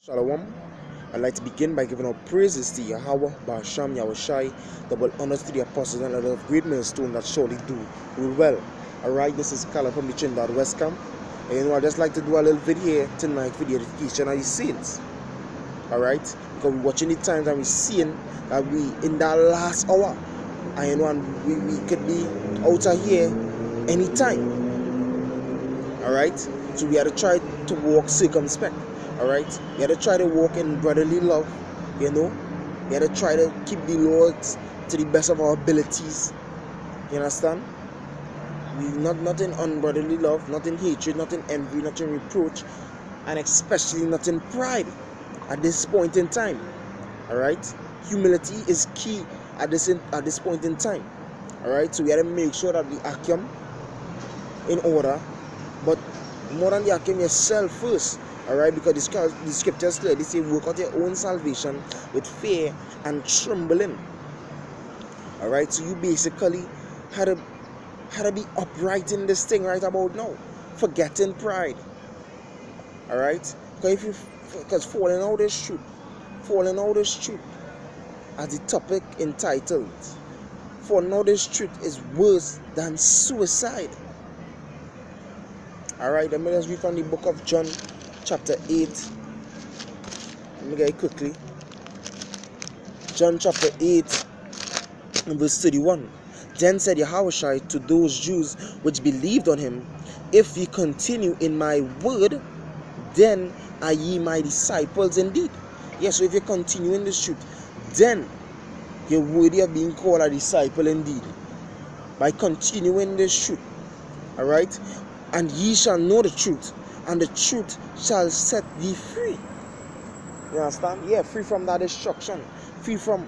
Shalom. I'd like to begin by giving our praises to Yahweh, Basham, Yahushai, double honors to the apostles and others of great millstone that surely do rule well. Alright, this is Kala from the Trinidad West Camp. And I'd just like to do a little video here tonight for the edification of the saints. Alright, because we're watching the times and we're seeing that we in that last hour. And we could be out of here anytime. Alright, so we had to try to walk circumspect. Alright, we had to try to walk in brotherly love, you know. We had to try to keep the Lord to the best of our abilities. You understand? We not in unbrotherly love, not in hatred, not in envy, not in reproach, and especially not in pride at this point in time. Alright? Humility is key at this point in time. Alright, so we had to make sure that the akim in order, but more than the akim, yourself first. Alright, because the scriptures clearly say, work out your own salvation with fear and trembling. Alright, so you basically had to be upright in this thing right about now, forgetting pride. Alright, because falling out is truth, as the topic entitled, falling out is truth is worse than suicide. Alright, let me just read from the book of John chapter 8. Let me get it quickly. John chapter 8 and verse 31. Then said Yahushua to those Jews which believed on him, if ye continue in my word, then are ye my disciples indeed. Yes, so if you continue in this truth, then you're worthy of being called a disciple indeed. By continuing this truth. Alright? And ye shall know the truth, and the truth shall set thee free. You understand? Yeah, free from that destruction, free from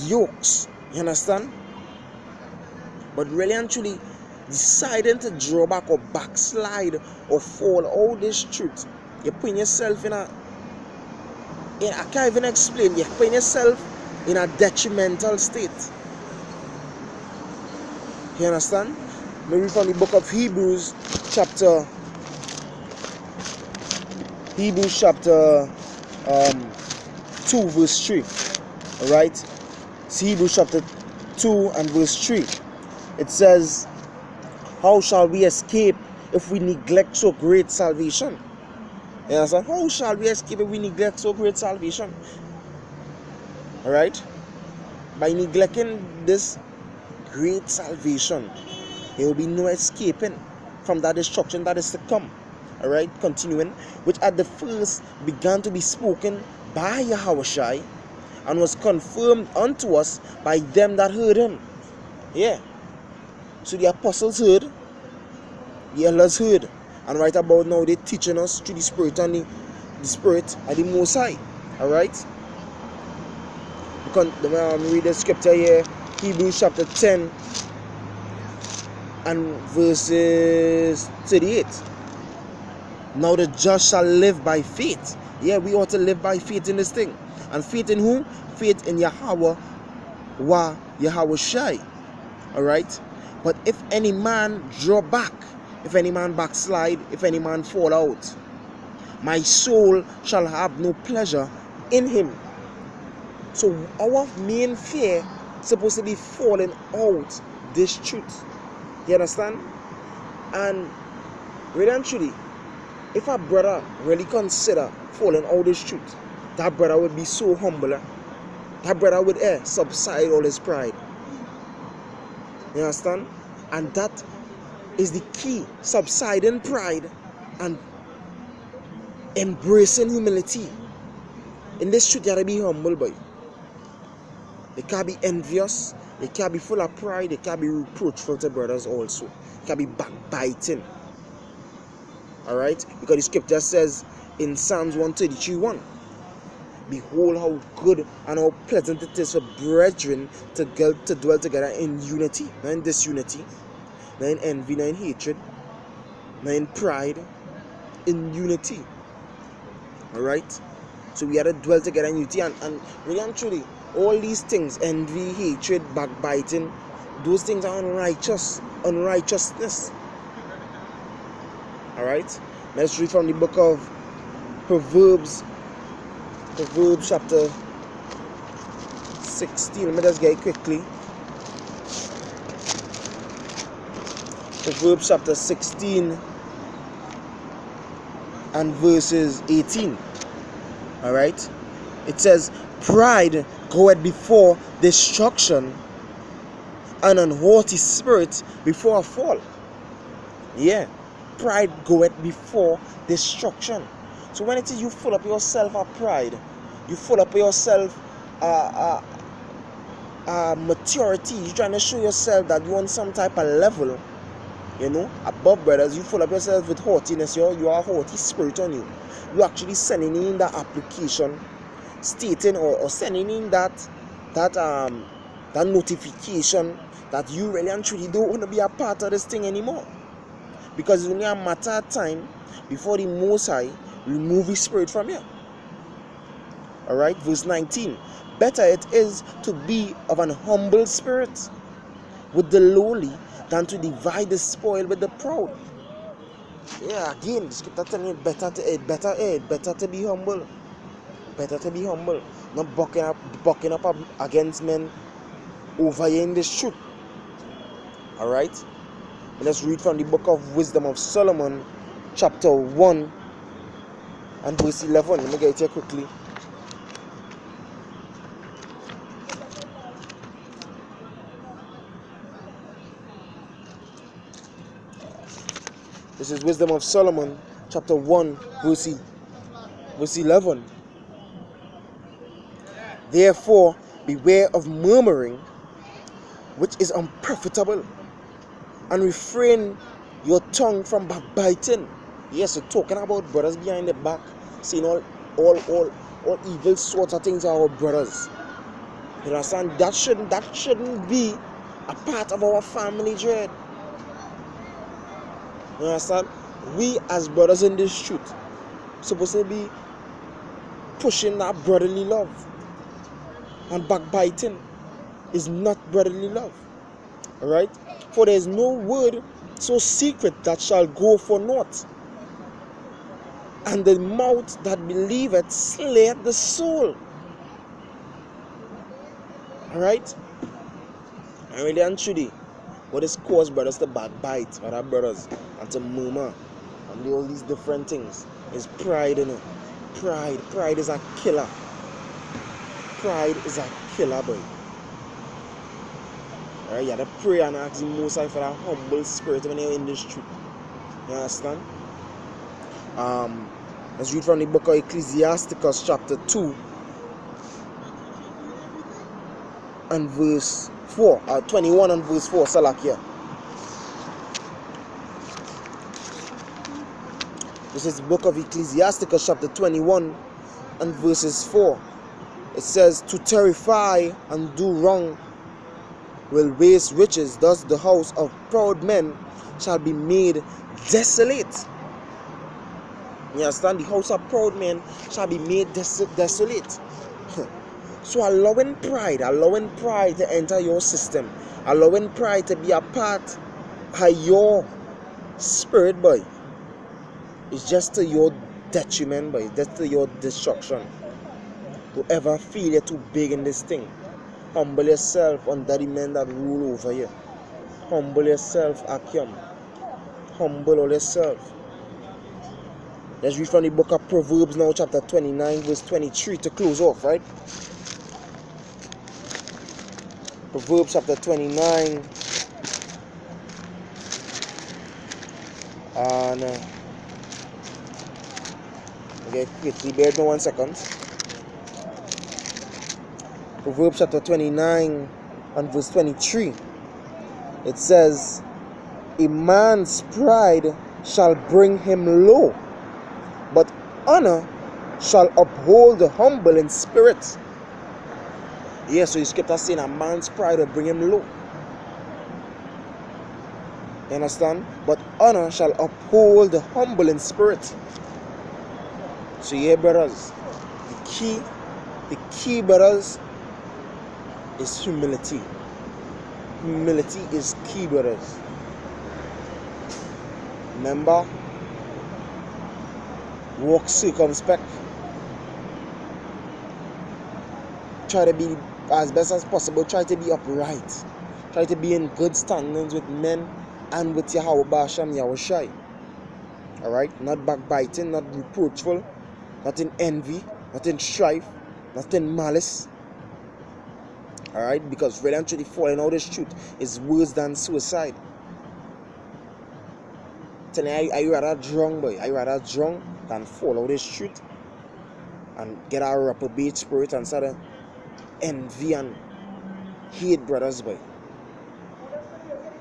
yokes. You understand? But really and truly, deciding to draw back or backslide or fall out this truth, you're putting yourself in I can't even explain. You're putting yourself in a detrimental state. You understand? Maybe from the book of Hebrews chapter 2 verse 3. Alright? It's Hebrews chapter 2 and verse 3. It says, how shall we escape if we neglect so great salvation? You understand? How shall we escape if we neglect so great salvation? Alright? By neglecting this great salvation, there will be no escaping from that destruction that is to come. Alright, continuing, which at the first began to be spoken by Yahushua and was confirmed unto us by them that heard him. Yeah. So the apostles heard, the elders heard, and right about now they're teaching us through the Spirit and the Spirit and the Most High. Alright? Let me read the scripture here. Hebrews chapter 10 and verses 38. Now the just shall live by faith. Yeah, we ought to live by faith in this thing. And faith in whom? Faith in Yahweh wa Yahushai. Alright? But if any man draw back, if any man backslide, if any man fall out, my soul shall have no pleasure in him. So our main fear supposed to be falling out this truth. You understand? And really and truly, if a brother really consider falling out this truth, that brother would be so humble. That brother would subside all his pride. You understand? And that is the key. Subsiding pride and embracing humility. In this truth, you gotta be humble, boy. They can't be envious. They can't be full of pride. They can't be reproachful to brothers also. They can't be backbiting. Alright? Because the scripture says in Psalms 133:1, behold how good and how pleasant it is for brethren to dwell together in unity. Not in disunity. Not in envy, not in hatred. Not in pride. In unity. Alright? So we have to dwell together in unity. And really and truly, all these things, envy, hatred, backbiting, those things are unrighteousness. Alright? Let's read from the book of Proverbs chapter 16. Let me just get it quickly. Proverbs chapter 16 and verses 18. Alright? It says, pride goeth before destruction, and an haughty spirit before a fall. Yeah. Pride goeth before destruction. So when it is you full up yourself of pride, you full up yourself maturity, you're trying to show yourself that you're on some type of level, above brothers, you full up yourself with haughtiness, you are a haughty spirit on you. You're actually sending in the application stating or sending in that notification that you really and truly don't want to be a part of this thing anymore. Because it's only a matter of time before the Most High remove his spirit from you. Alright, verse 19. Better it is to be of an humble spirit with the lowly than to divide the spoil with the proud. Yeah, again, the scripture telling you better to be humble. Better to be humble. Not bucking up against men over here in the truth. Alright? Let's read from the book of Wisdom of Solomon, chapter 1 and verse 11. Let me get it here quickly. This is Wisdom of Solomon, chapter 1, verse 11. Therefore, beware of murmuring, which is unprofitable, and refrain your tongue from backbiting. Yes, so talking about brothers behind the back, saying all evil sorts of things are our brothers. You understand? That shouldn't be a part of our family dread. You understand? We as brothers in this truth supposed to be pushing that brotherly love. And backbiting is not brotherly love. Alright? For there is no word so secret that shall go for naught, and the mouth that believeth slayeth the soul. Alright? And really and truly, what is caused brothers to backbite other brothers and to murmur and do all these different things is pride, Pride is a killer. Pride is a killer, boy. Alright, you have to pray and ask the Most High for that humble spirit when you're in this truth. You understand? Let's read from the book of Ecclesiasticus, chapter 2 and verse 4, 21 and verse 4, Salakia. This is the book of Ecclesiasticus, chapter 21 and verses 4. It says, to terrify and do wrong will waste riches, thus the house of proud men shall be made desolate. You understand? The house of proud men shall be made desolate. So allowing pride to enter your system, allowing pride to be a part of your spirit, boy, is just to your detriment, boy. That's to your destruction. Whoever feel you're too big in this thing, humble yourself under the men that rule over you. Humble yourself, Akim. Humble yourself. Let's read from the book of Proverbs now, chapter 29, verse 23 to close off, right? Proverbs chapter 29 and okay, quickly, bear with me 1 second. Proverbs chapter 29 and verse 23. It says, a man's pride shall bring him low, but honor shall uphold the humble in spirit. Yeah, so the scripture saying a man's pride will bring him low. You understand? But honor shall uphold the humble in spirit. So yeah, brothers, the key, brothers, is humility. Humility is key, brothers. Remember, walk circumspect, try to be as best as possible, try to be upright, try to be in good standings with men and with Yahweh Basham Yahushai. Alright, not backbiting, not reproachful, not in envy, not in strife, not in malice. Alright, because really and truly falling out of this truth is worse than suicide. Telling you, I rather drunk, boy. I rather drunk than fall out this truth and get a reprobate spirit and start to envy and hate brothers, boy.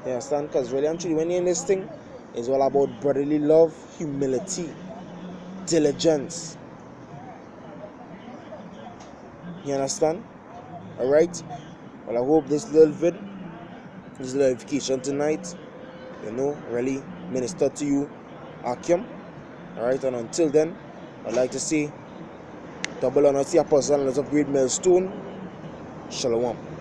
You understand? Because really and truly, when you're in this thing, it's all about brotherly love, humility, diligence. You understand? Alright? Well, I hope this little edification tonight, really minister to you, Akim. Alright, and until then, I'd like to say, double honor to the apostle and of great millstone. Shalom.